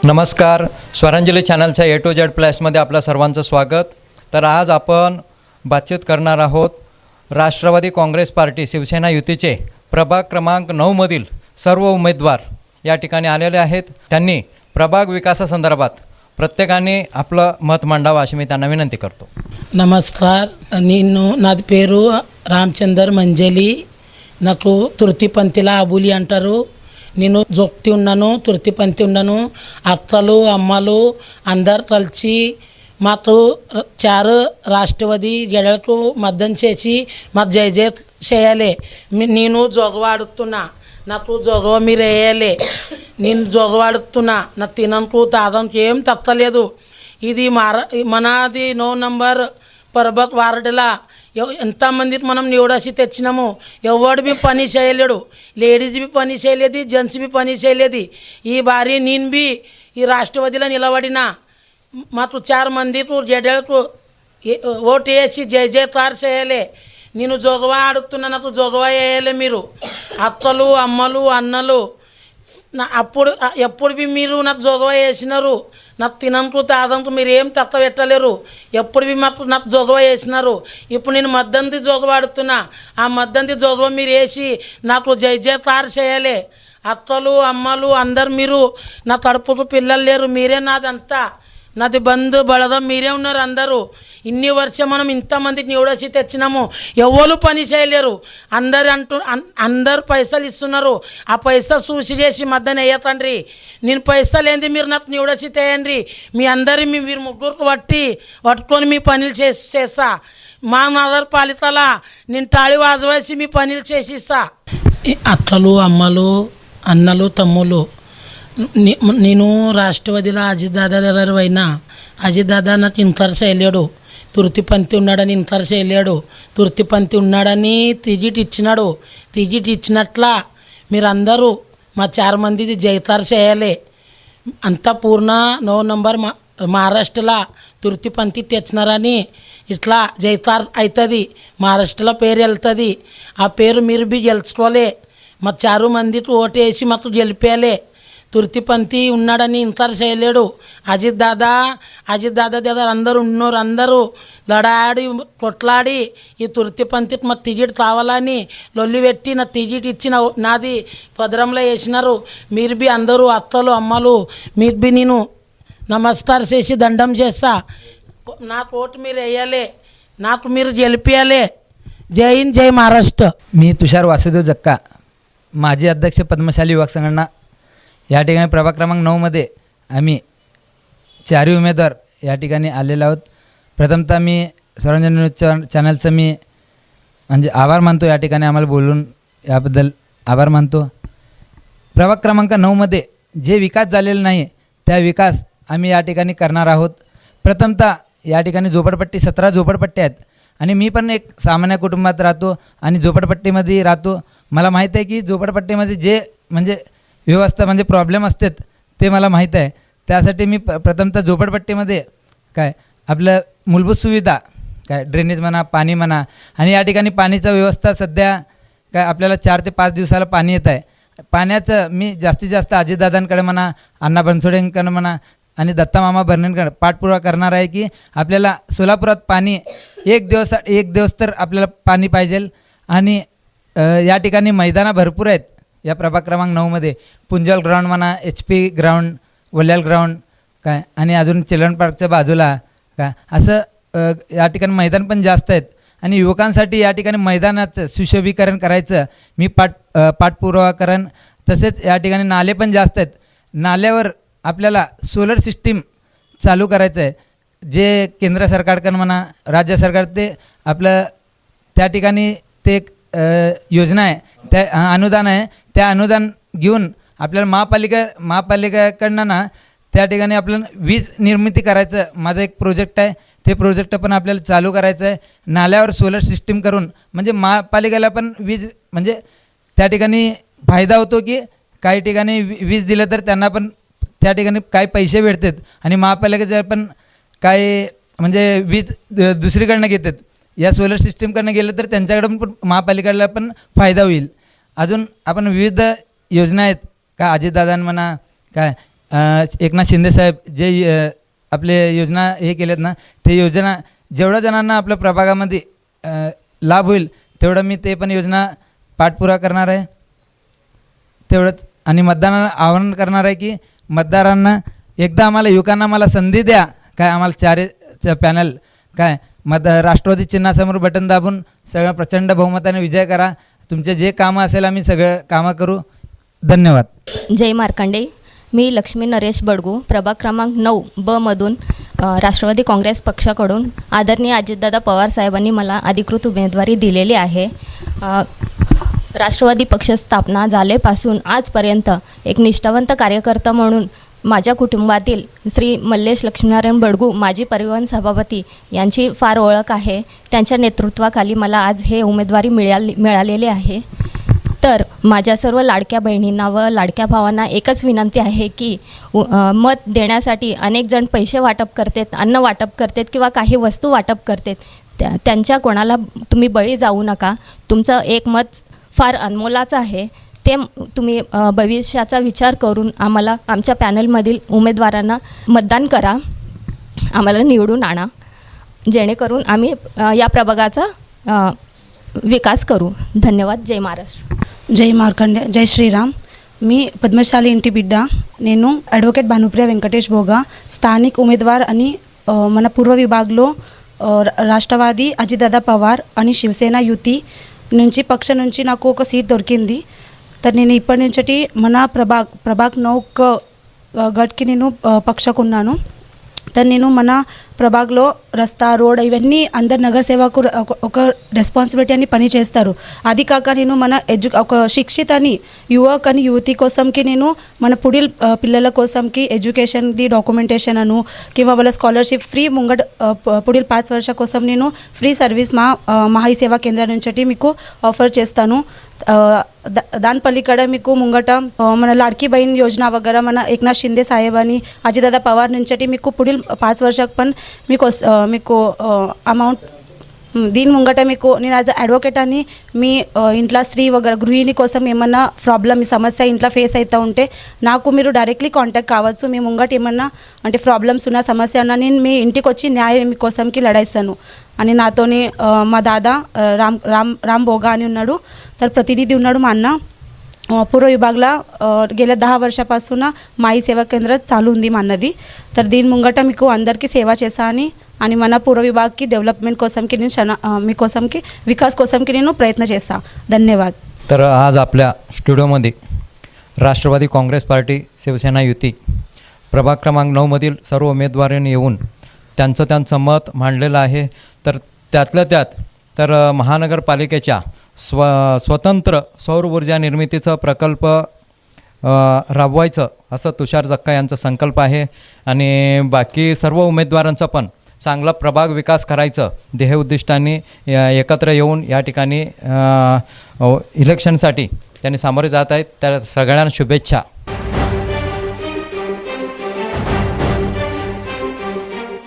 नमस्कार, स्वरांजली चॅनलच्या ए to Z प्लसमध्ये आपलं सर्वांचं स्वागत। तर आज आपण बातचीत करणार आहोत राष्ट्रवादी काँग्रेस पार्टी शिवसेना युतीचे प्रभाग क्रमांक 9 मधील सर्व उमेदवार या ठिकाणी आलेले आहेत। त्यांनी प्रभाग विकासासंदर्भात प्रत्येकाने आपलं मत मांडावं अशी मी त्यांना विनंती करतो। నమస్కార్ నేను నాది పేరు రామచందర్ మంజలి నాకు తృప్తిపంతిలా అబూలి అంటారు నేను జొక్తి ఉన్నాను తృప్తిపంతి ఉన్నాను అత్తలు అమ్మలు అందరు కలిసి మాకు చారు రాష్ట్రవాది గెడలకు మద్దతు చేసి మాకు జయ జయ చేయాలి నేను జొగవాడుతున్నా నాకు జొగవ మీరు వేయాలి నేను జొగవాడుతున్నా నా తినకు తాగడానికి ఏం తప్పలేదు ఇది మనది 9 నంబర్ పర్బత్ వార్డులా ఎంతమందికి మనం నివడాసి తెచ్చినాము ఎవడు బి పని చేయలేడు లేడీస్ బి పని చేయలేదు జెంట్స్ బి పని చేయలేదు ఈ బారి నేను బి ఈ రాష్ట్రవాదిలో నిలబడిన మాకు 4 మందికి జడలకు ఓటు వేసి జయ జయకార్ చేయాలి నేను జోగవా ఆడుతున్నా నాకు జోగవా వేయాలి మీరు అత్తలు అమ్మలు అన్నలు నా అప్పుడు ఎప్పుడు బి మీరు నాకు జోగవా వేసినారు నాకు తినంకు తాగంకు మీరు ఏం తక్కువ పెట్టలేరు ఎప్పుడు బి నాకు జోగవా వేసినారు ఇప్పుడు నేను మద్దంతి జోగవాడుతున్నా ఆ మద్దంతి జోగవ మీరు వేసి నాకు జయ జయకార్ చేయాలి అత్తలు అమ్మలు అందరు మీరు నా కడుపుకు పిల్లలు లేరు మీరే నాదంతా నాది బంధు బలగం మీరే ఉన్నారు అందరూ ఇన్ని వర్షం మనం ఇంతమందికి నివడసి తెచ్చినాము ఎవరు పని చేయలేరు అందరు పైసలు ఇస్తున్నారు ఆ పైసా చూసి చేసి మధ్యన వేయ తండ్రి నేను పైసలు ఏంది మీరు నాకు నివడసి తేయండి మీ అందరి మీరు ముగ్గురికి పట్టుకొని మీ పనులు చేస్తా మా నగర పాలితల నేను తాళి వాజవేసి మీ పనులు చేసిస్తా అక్కలు అమ్మలు అన్నలు తమ్ముళ్ళు నేను రాష్ట్రవాదిలో అజిత్ దాదా దగ్గర అయినా అజిత్ దాదా నాకు ఇన్కర్ చేయలేడు తృప్తిపంతి ఉన్నాడని ఇన్కర్ చేయలేడు తృప్తిపంతి ఉన్నాడని తిజిట్ ఇచ్చినాడు తిజిట్ ఇచ్చినట్ల మీరందరూ మా 4 మందిది జయకార్ చేయాలి అంతా పూర్ణ 9 నంబర్ మహారాష్ట్రలో తృప్తిపంతి తెచ్చినారని ఇట్లా జయకార్ అవుతుంది మహారాష్ట్రలో పేరు వెళ్తుంది ఆ పేరు మీరు బి గెలుచుకోలే మా 4 మందికి ఓటు వేసి మాకు గెలిపేయాలి తృప్తిపంతి ఉన్నాడని ఇన్కర్ చేయలేడు అజిత్ దాదా దగ్గర అందరూ ఉన్నారు అందరూ లడాడి కొట్లాడి ఈ తృప్తిపంతికి మా తిజిట్ కావాలని లొల్లి పెట్టి నా తిజిట్ ఇచ్చిన నాది పదరంలో వేసినారు మీరు బి అందరూ అత్తలు అమ్మలు మీరు బి నేను నమస్కారం చేసి దండం చేస్తా నాకు ఓటు మీరు వేయాలి నాకు మీరు గెలిపియాలి జై హింద్ జై महाराष्ट्र। मी तुषार वासुदेव जक्का माजी अध्यक्ष पद्मशाली युवक संघटना या ठिकाणी प्रभाग क्रमांक 9 मध्ये आम्ही 4 उमेदवार या ठिकाणी आलेलो आहोत। प्रथमतः मी स्वरांजली न्यूज चॅनलचं मी म्हणजे आभार मानतो, या ठिकाणी आम्हाला बोलून याबद्दल आभार मानतो। प्रभाग क्रमांक 9 मध्ये जे विकास झालेला नाही त्या विकास आम्ही या ठिकाणी करणार आहोत। प्रथमतः या ठिकाणी झोपडपट्टी 17 झोपडपट्टी आहेत आणि मी पण एक सामान्य कुटुंबात राहतो आणि झोपडपट्टीमध्ये राहतो। मला माहीत आहे की झोपडपट्टीमध्ये जे म्हणजे व्यवस्था म्हणजे प्रॉब्लेम असतात ते मला माहीत आहे। त्यासाठी मी प्रथमतः झोपडपट्टीमध्ये काय आपलं मूलभूत सुविधा काय ड्रेनेज म्हणा पाणी म्हणा आणि या ठिकाणी पाणीचा व्यवस्था सध्या काय आपल्याला 4 ते 5 दिवसाला पाणी येत आहे। पाण्याचं मी जास्तीत जास्त अजितदादांकडे म्हणा अण्णा बनसोडेंकडे म्हणा आणि दत्ता मामा भरणेंकडे पाठपुरावा करणार आहे की आपल्याला सोलापुरात पाणी एक दिवस तर आपल्याला पाणी पाहिजे। आणि या ठिकाणी मैदानं भरपूर आहेत या प्रभाग क्रमांक 9 मध्ये पुंजल ग्राउंड म्हणा HP ग्राउंड वल्याल ग्राउंड काय आणि अजून चिल्ड्रन पार्कच्या बाजूला काय असं या ठिकाणी मैदान पण जास्त आहेत आणि युवकांसाठी या ठिकाणी मैदानाचं सुशोभीकरण करायचं मी पाठपुरावा करेन। तसेच या ठिकाणी नाले पण जास्त आहेत, नाल्यावर आपल्याला सोलर सिस्टीम चालू करायचं आहे जे केंद्र सरकारकडून म्हणा राज्य सरकार ते आपलं त्या ठिकाणी ते योजना आहे त्या अनुदान आहे त्या अनुदान घेऊन आपल्याला महापालिकेकडनं ना त्या ठिकाणी आपल्याला वीज निर्मिती करायचं माझं एक प्रोजेक्ट आहे। ते प्रोजेक्ट पण आपल्याला चालू करायचं आहे। नाल्यावर सोलर सिस्टीम करून म्हणजे महापालिकेला पण वीज म्हणजे त्या ठिकाणी फायदा होतो की काही ठिकाणी वीज दिलं तर त्यांना पण त्या ठिकाणी काही पैसे भेटतात आणि महापालिकेचं पण काही म्हणजे वीज दुसरीकडनं घेतात। या सोलर सिस्टीमकडनं गेलं तर त्यांच्याकडून पण महापालिकेला पण फायदा होईल। अजून आपण विविध योजना आहेत का अजितदादां म्हणा काय एकनाथ शिंदेसाहेब जे आपले योजना हे केलेत ना, ते योजना जेवढ्या जणांना आपल्या प्रभागामध्ये लाभ होईल तेवढं मी ते पण योजना पाठपुरा करणार आहे. तेवढंच आणि मतदानाला आवाहन करणार आहे की मतदारांना एकदा आम्हाला युवकांना मला संधी द्या. काय आम्हाला चारचं पॅनल काय राष्ट्रवादी चिन्हासमोर बटन दाबून सगळं प्रचंड बहुमताने विजय करा. तुमचे जे कामं असेल आम्ही सगळं कामं करू. धन्यवाद. जय मार्कंडे. मी लक्ष्मी नरेश बडगू, प्रभाग क्रमांक 9 ब मधून राष्ट्रवादी काँग्रेस पक्षाकडून आदरणीय अजितदादा पवार साहेबांनी मला अधिकृत उमेदवारी दिलेली आहे. राष्ट्रवादी पक्ष स्थापना झाल्यापासून आजपर्यंत एक निष्ठावंत कार्यकर्ता म्हणून माझ्या कुटुंबातील श्री मल्लेश लक्ष्मीनारायण बडगू माजी परिवहन सभापती यांची फार ओळख आहे. त्यांच्या नेतृत्वाखाली मला आज हे उमेदवारी मिळालेली आहे. तर माझ्या सर्व लाडक्या बहिणींना व लाडक्या भावांना एकच विनंती आहे की मत देण्यासाठी अनेक जण पैसे वाटप करतात, अन्न वाटप करतात किंवा काही वस्तू वाटप करतात. त्यांच्या कोणाला तुम्ही बळी जाऊ नका. तुमचं एक मत फार अनमोलाचं आहे. ते तुम्ही भविष्याचा विचार करून आम्हाला आमच्या पॅनलमधील उमेदवारांना मतदान करा, आम्हाला निवडून आणा, जेणेकरून आम्ही या प्रभागाचा विकास करू. धन्यवाद. जय महाराष्ट्र. జై మార్కండే. జై శ్రీరామ్. మీ పద్మశాలి ఇంటి బిడ్డ. నేను అడ్వకేట్ భానుప్రియ వెంకటేష్ భోగా, స్థానిక్ ఉమేద్వార్ అని మన పూర్వ విభాగ్లో రాష్ట్రవాది అజితదాదా పవార్ అని శివసేన యుతి నుంచి పక్షం నుంచి నాకు ఒక సీట్ దొరికింది. तर నేను ఇప్పటి నుంచి మన ప్రభాగ్ 9 గట్కి నేను పక్షకున్నాను. तर నేను మన ప్రభాగ్లో రస్తా రోడ్ ఇవన్నీ అందరు నగర సేవకు ఒక రెస్పాన్సిబిలిటీ అని పని చేస్తారు. అది కాక నేను మన ఒక శిక్షిత అని యువక్ అని యువతి కోసంకి నేను మన పుడిల్ పిల్లల కోసంకి ఎడ్యుకేషన్ది డాక్యుమెంటేషన్ అను किंवा వాళ్ళ స్కాలర్షిప్ ఫ్రీ ముంగట పుడిల్ 5 वर्ष కోసం నేను ఫ్రీ సర్వీస్ మహాయి సేవా కేంద్రం నుంచి మీకు ఆఫర్ చేస్తాను. దాని పల్లికడ మీకు ముంగట మన लाडकी बहीण योजना वगैरे మన एकनाथ शिंदे साहेबांनी अजितदादा पवार నుంచి మీకు पुढील 5 वर्षाक पण మీకు అమౌంట్ దీని ముంగట మీకు నేను యాజ్ అడ్వకేట్ అని మీ ఇంట్లో స్త్రీ వగర గృహిణి కోసం ఏమన్నా ప్రాబ్లం ఈ సమస్య ఇంట్లో ఫేస్ అవుతూ ఉంటే నాకు మీరు డైరెక్ట్లీ కాంటాక్ట్ కావచ్చు. మీ ముంగట ఏమన్నా అంటే ప్రాబ్లమ్స్ ఉన్న సమస్య అన్న నేను మీ ఇంటికి వచ్చి న్యాయం మీకోసంకి లడాయిస్తాను అని నాతోని మా దాదా రామ్ భోగా అని ఉన్నాడు. तर प्रतिनिधी ఉన్నాడు మా అన్న. पूर्व विभागला गेल्या 10 वर्षापासून माई सेवा केंद्र चालू ఉంది మా అన్నది. तर దీని ముంగట మీకు అందరికీ సేవ చేసా అని మన पूर्व विभाग की डेव्हलपमेंट कोसमकी నేను మీకోసంకి विकास कोसमकी నేను प्रयत्न చేస్తా. धन्यवाद. तर आज आपल्या स्टुडिओमध्ये राष्ट्रवादी काँग्रेस पार्टी शिवसेना युती प्रभाग क्रमांक 9 मधील सर्व उमेदवारांनी येऊन त्यांचं मत मांडलेलं आहे. तर त्यातल्या त्यात तर महानगरपालिकेच्या स्वतंत्र सौर ऊर्जा निर्मितीचा प्रकल्प राबवायचं असं तुषार जक्का यांचा संकल्प आहे. आणि बाकी सर्व उमेदवारांचा पण चांगला प्रभाग विकास करायचं ध्येय उद्दिष्टांनी एकत्र येऊन या ठिकाणी इलेक्शनसाठी त्यांनी सामोरे जात आहेत. त्या सगळ्यांना शुभेच्छा.